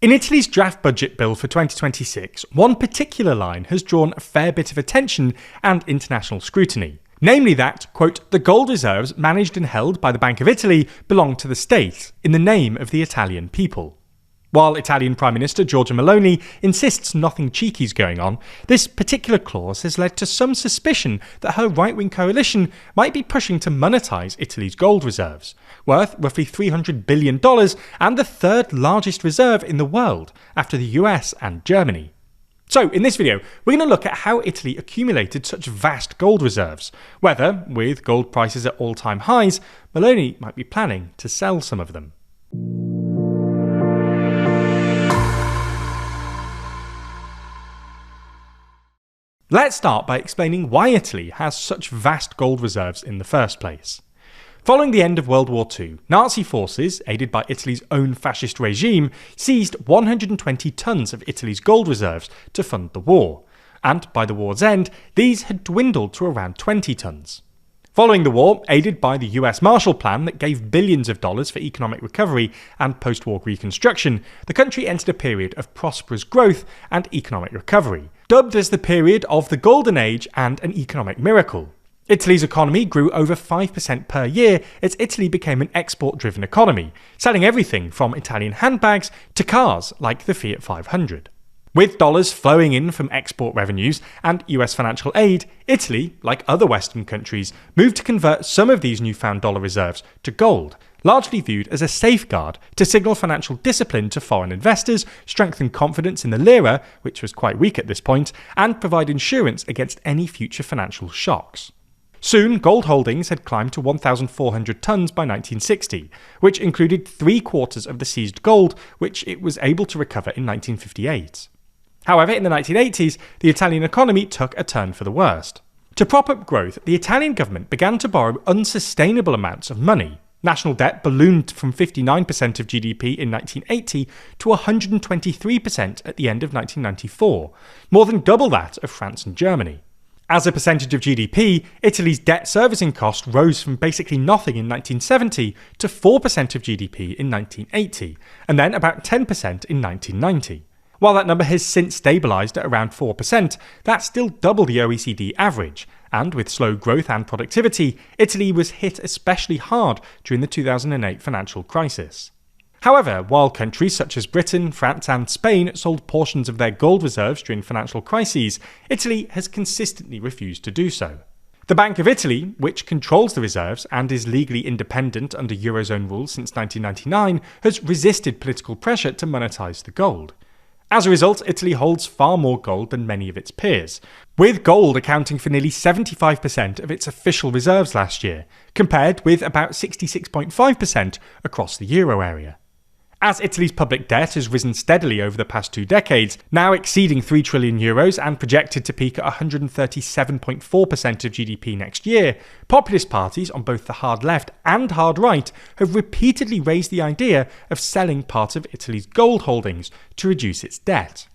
In Italy's draft budget bill for 2026, one particular line has drawn a fair bit of attention and international scrutiny. Namely that, quote, the gold reserves managed and held by the Bank of Italy belong to the state, in the name of the Italian people. While Italian Prime Minister Giorgia Meloni insists nothing cheeky is going on, this particular clause has led to some suspicion that her right-wing coalition might be pushing to monetize Italy's gold reserves, worth roughly $300 billion and the third largest reserve in the world after the US and Germany. So, in this video, we're going to look at how Italy accumulated such vast gold reserves, whether, with gold prices at all-time highs, Meloni might be planning to sell some of them. Let's start by explaining why Italy has such vast gold reserves in the first place. Following the end of World War II, Nazi forces, aided by Italy's own fascist regime, seized 120 tons of Italy's gold reserves to fund the war, and by the war's end, these had dwindled to around 20 tons. Following the war, aided by the US Marshall Plan that gave billions of dollars for economic recovery and post-war reconstruction, the country entered a period of prosperous growth and economic recovery, dubbed as the period of the Golden Age and an economic miracle. Italy's economy grew over 5% per year as Italy became an export-driven economy, selling everything from Italian handbags to cars like the Fiat 500. With dollars flowing in from export revenues and US financial aid, Italy, like other Western countries, moved to convert some of these newfound dollar reserves to gold, largely viewed as a safeguard to signal financial discipline to foreign investors, strengthen confidence in the lira, which was quite weak at this point, and provide insurance against any future financial shocks. Soon, gold holdings had climbed to 1,400 tons by 1960, which included 3/4 of the seized gold, which it was able to recover in 1958. However, in the 1980s, the Italian economy took a turn for the worst. To prop up growth, the Italian government began to borrow unsustainable amounts of money. National debt ballooned from 59% of GDP in 1980 to 123% at the end of 1994, more than double that of France and Germany. As a percentage of GDP, Italy's debt servicing cost rose from basically nothing in 1970 to 4% of GDP in 1980, and then about 10% in 1990. While that number has since stabilised at around 4%, that's still double the OECD average, and with slow growth and productivity, Italy was hit especially hard during the 2008 financial crisis. However, while countries such as Britain, France and Spain sold portions of their gold reserves during financial crises, Italy has consistently refused to do so. The Bank of Italy, which controls the reserves and is legally independent under Eurozone rules since 1999, has resisted political pressure to monetise the gold. As a result, Italy holds far more gold than many of its peers, with gold accounting for nearly 75% of its official reserves last year, compared with about 66.5% across the euro area. As Italy's public debt has risen steadily over the past 2 decades, now exceeding €3 trillion and projected to peak at 137.4% of GDP next year, populist parties on both the hard left and hard right have repeatedly raised the idea of selling part of Italy's gold holdings to reduce its debt.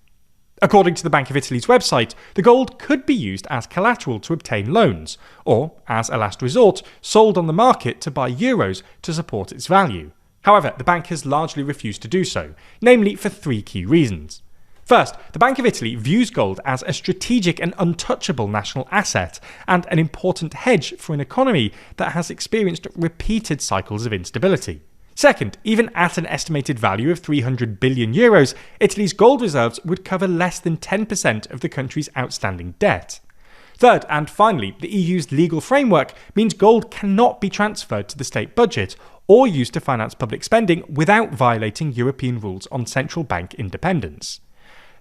According to the Bank of Italy's website, the gold could be used as collateral to obtain loans, or, as a last resort, sold on the market to buy euros to support its value. However, the bank has largely refused to do so, namely for 3 key reasons. First, the Bank of Italy views gold as a strategic and untouchable national asset and an important hedge for an economy that has experienced repeated cycles of instability. Second, even at an estimated value of €300 billion, Italy's gold reserves would cover less than 10% of the country's outstanding debt. Third, and finally, the EU's legal framework means gold cannot be transferred to the state budget or used to finance public spending without violating European rules on central bank independence.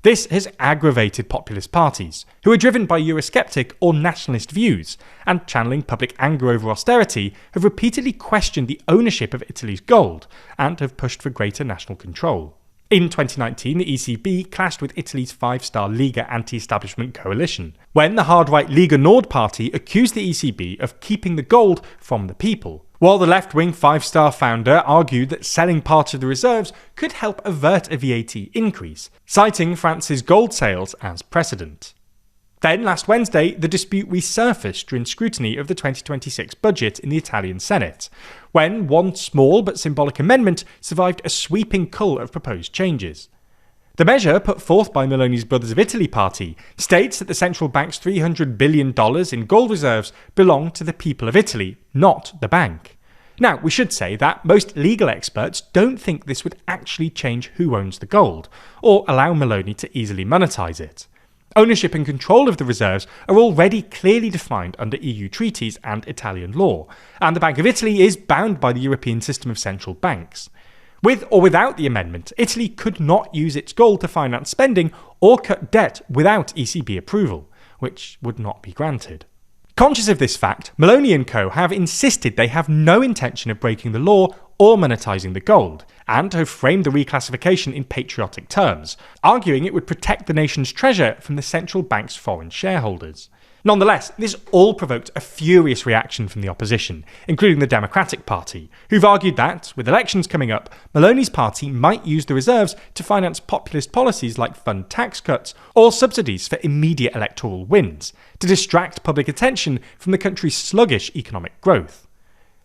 This has aggravated populist parties, who are driven by Eurosceptic or nationalist views, and channeling public anger over austerity, have repeatedly questioned the ownership of Italy's gold, and have pushed for greater national control. In 2019, the ECB clashed with Italy's five-star Lega anti-establishment coalition, when the hard-right Lega Nord party accused the ECB of keeping the gold from the people, while the left-wing five-star founder argued that selling part of the reserves could help avert a VAT increase, citing France's gold sales as precedent. Then, last Wednesday, the dispute resurfaced during scrutiny of the 2026 budget in the Italian Senate, when one small but symbolic amendment survived a sweeping cull of proposed changes. The measure, put forth by Meloni's Brothers of Italy party, states that the central bank's $300 billion in gold reserves belong to the people of Italy, not the bank. Now, we should say that most legal experts don't think this would actually change who owns the gold, or allow Meloni to easily monetize it. Ownership and control of the reserves are already clearly defined under EU treaties and Italian law, and the Bank of Italy is bound by the European system of central banks. With or without the amendment, Italy could not use its gold to finance spending or cut debt without ECB approval, which would not be granted. Conscious of this fact, Meloni and co. have insisted they have no intention of breaking the law or monetising the gold, and have framed the reclassification in patriotic terms, arguing it would protect the nation's treasure from the central bank's foreign shareholders. Nonetheless, this all provoked a furious reaction from the opposition, including the Democratic Party, who've argued that, with elections coming up, Meloni's party might use the reserves to finance populist policies like fund tax cuts or subsidies for immediate electoral wins, to distract public attention from the country's sluggish economic growth.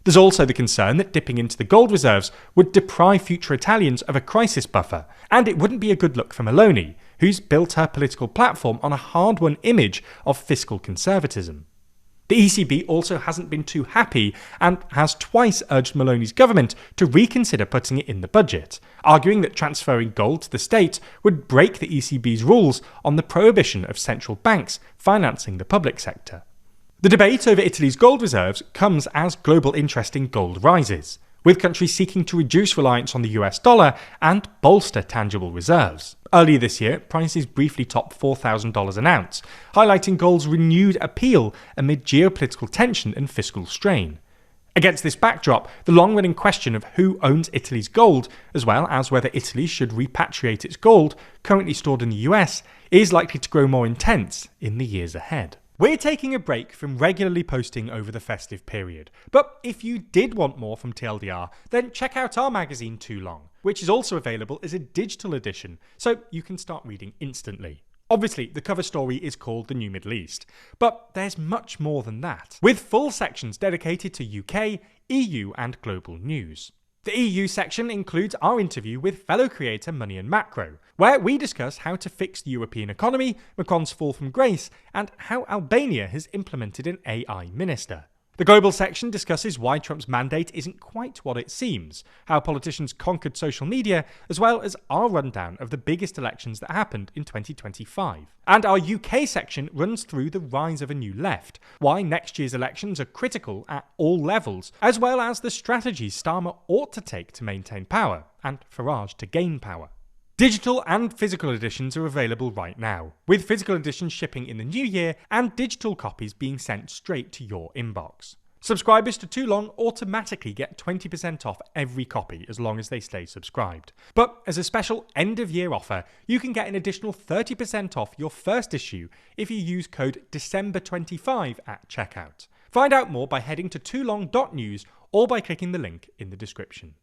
There's also the concern that dipping into the gold reserves would deprive future Italians of a crisis buffer, and it wouldn't be a good look for Meloni, who's built her political platform on a hard-won image of fiscal conservatism. The ECB also hasn't been too happy and has twice urged Meloni's government to reconsider putting it in the budget, arguing that transferring gold to the state would break the ECB's rules on the prohibition of central banks financing the public sector. The debate over Italy's gold reserves comes as global interest in gold rises, with countries seeking to reduce reliance on the US dollar and bolster tangible reserves. Earlier this year, prices briefly topped $4,000 an ounce, highlighting gold's renewed appeal amid geopolitical tension and fiscal strain. Against this backdrop, the long-running question of who owns Italy's gold, as well as whether Italy should repatriate its gold, currently stored in the US, is likely to grow more intense in the years ahead. We're taking a break from regularly posting over the festive period, but if you did want more from TLDR, then check out our magazine Too Long, which is also available as a digital edition, so you can start reading instantly. Obviously, the cover story is called The New Middle East, but there's much more than that, with full sections dedicated to UK, EU and global news. The EU section includes our interview with fellow creator Money and Macro, where we discuss how to fix the European economy, Macron's fall from grace, and how Albania has implemented an AI minister. The global section discusses why Trump's mandate isn't quite what it seems, how politicians conquered social media, as well as our rundown of the biggest elections that happened in 2025. And our UK section runs through the rise of a new left, why next year's elections are critical at all levels, as well as the strategies Starmer ought to take to maintain power, and Farage to gain power. Digital and physical editions are available right now, with physical editions shipping in the new year and digital copies being sent straight to your inbox. Subscribers to Too Long automatically get 20% off every copy as long as they stay subscribed. But as a special end-of-year offer, you can get an additional 30% off your first issue if you use code December25 at checkout. Find out more by heading to toolong.news or by clicking the link in the description.